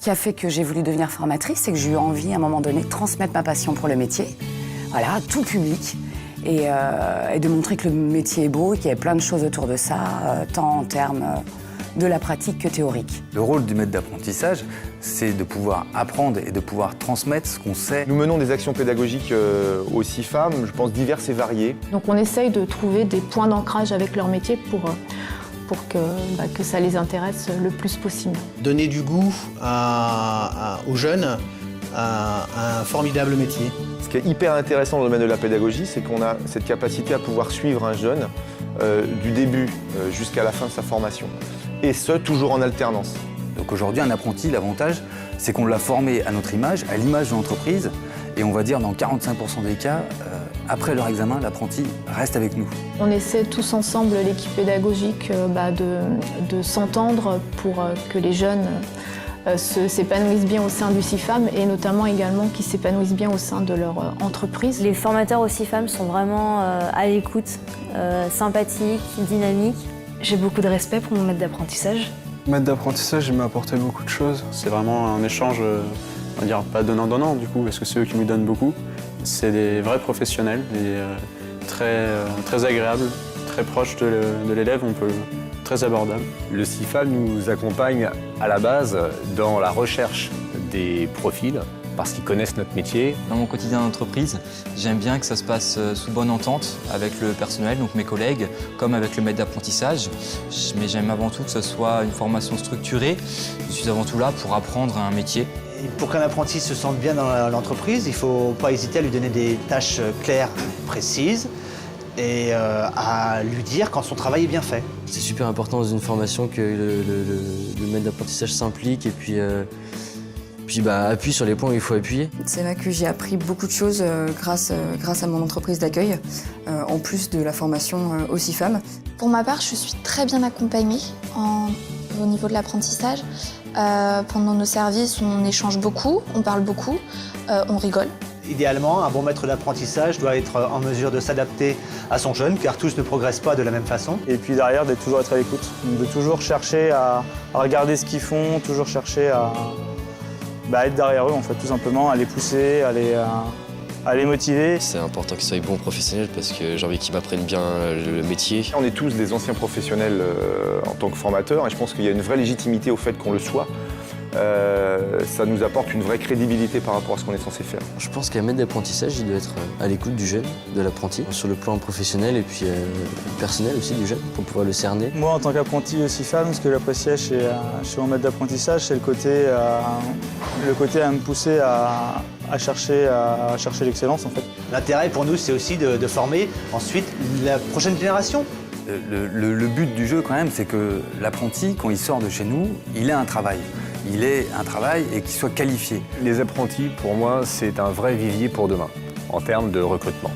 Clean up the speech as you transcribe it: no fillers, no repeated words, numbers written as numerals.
Ce qui a fait que j'ai voulu devenir formatrice, c'est que j'ai eu envie, à un moment donné, de transmettre ma passion pour le métier, voilà, à tout public, et de montrer que le métier est beau et qu'il y a plein de choses autour de ça, tant en termes de la pratique que théorique. Le rôle du maître d'apprentissage, c'est de pouvoir apprendre et de pouvoir transmettre ce qu'on sait. Nous menons des actions pédagogiques aux CIFAM, je pense diverses et variées. Donc on essaye de trouver des points d'ancrage avec leur métier pour que ça les intéresse le plus possible. Donner du goût aux jeunes à un formidable métier. Ce qui est hyper intéressant dans le domaine de la pédagogie, c'est qu'on a cette capacité à pouvoir suivre un jeune du début jusqu'à la fin de sa formation. Et ce, toujours en alternance. Donc aujourd'hui, un apprenti, l'avantage, c'est qu'on l'a formé à notre image, à l'image de l'entreprise. Et on va dire, dans 45% des cas, après leur examen, l'apprenti reste avec nous. On essaie tous ensemble, l'équipe pédagogique, de s'entendre pour que les jeunes s'épanouissent bien au sein du CIFAM et notamment également qu'ils s'épanouissent bien au sein de leur entreprise. Les formateurs au CIFAM sont vraiment à l'écoute, sympathiques, dynamiques. J'ai beaucoup de respect pour mon maître d'apprentissage. Le maître d'apprentissage, il m'a apporté beaucoup de choses. C'est vraiment un échange, on va dire pas donnant-donnant du coup, parce que c'est eux qui nous donnent beaucoup. C'est des vrais professionnels, très agréables, très proches de l'élève, très abordables. Le CIFAM nous accompagne à la base dans la recherche des profils, parce qu'ils connaissent notre métier. Dans mon quotidien d'entreprise, j'aime bien que ça se passe sous bonne entente avec le personnel, donc mes collègues, comme avec le maître d'apprentissage. Mais j'aime avant tout que ce soit une formation structurée. Je suis avant tout là pour apprendre un métier. Et pour qu'un apprenti se sente bien dans l'entreprise, il ne faut pas hésiter à lui donner des tâches claires, précises, et à lui dire quand son travail est bien fait. C'est super important dans une formation que le maître d'apprentissage s'implique et puis appuie sur les points où il faut appuyer. C'est là que j'ai appris beaucoup de choses grâce à mon entreprise d'accueil, en plus de la formation au CIFAM. Pour ma part, je suis très bien accompagnée au niveau de l'apprentissage. Pendant nos services, on échange beaucoup, on parle beaucoup, on rigole. Idéalement, un bon maître d'apprentissage doit être en mesure de s'adapter à son jeune, car tous ne progressent pas de la même façon. Et puis derrière, d'être toujours être à l'écoute, de toujours chercher à regarder ce qu'ils font, toujours chercher à être derrière eux, en fait, tout simplement, à les pousser, à les motiver. C'est important qu'ils soient bons professionnels parce que j'ai envie qu'ils m'apprennent bien le métier. On est tous des anciens professionnels en tant que formateurs et je pense qu'il y a une vraie légitimité au fait qu'on le soit. Ça nous apporte une vraie crédibilité par rapport à ce qu'on est censé faire. Je pense qu'un maître d'apprentissage, il doit être à l'écoute du jeune, de l'apprenti, sur le plan professionnel et puis personnel aussi du jeune, pour pouvoir le cerner. Moi, en tant qu'apprenti au CIFAM, ce que j'appréciais chez mon maître d'apprentissage, c'est le côté à me pousser à chercher l'excellence, en fait. L'intérêt pour nous, c'est aussi de former ensuite la prochaine génération. Le but du jeu, quand même, c'est que l'apprenti, quand il sort de chez nous, il ait un travail. Il ait un travail et qu'il soit qualifié. Les apprentis, pour moi, c'est un vrai vivier pour demain, en termes de recrutement.